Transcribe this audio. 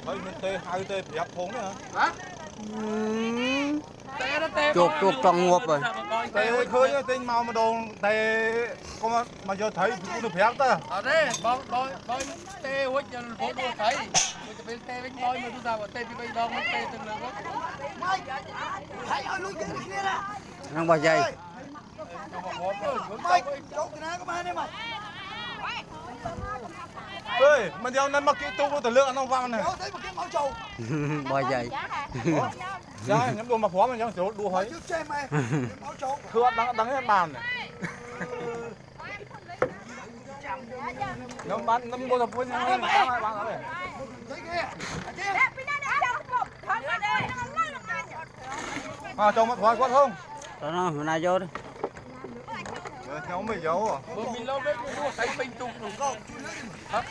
thấy mình tê hai tê đẹp phong nữa hả? chuột trong ngộp rồi. Tê khơi tê màu mà đồ tê có mà giờ thấy cũng được đẹp ta. Ở đây bói tê hút cho phố đua thấy. Mìnhจะเป็นเตะเป็นบอยมาดูดาวเตะไปดองมันเตะตึงเลย Nó bao dây. Ơi, mình đeo năn mà kỹ tu từ lượng nó vang này. Bao dây. Dạ, nhắm đồ mà phó mình nhắm chỗ đua thấy. Thưa đắng hết bàn này. Nó bán nó mua tập vui nha, bán nó này. À, cho mất thoại quá không? Đó nó hôm nay vô đi. Theo mình giấu à? Mình lâu đấy đua thấy bình tùng đủ không? Hả?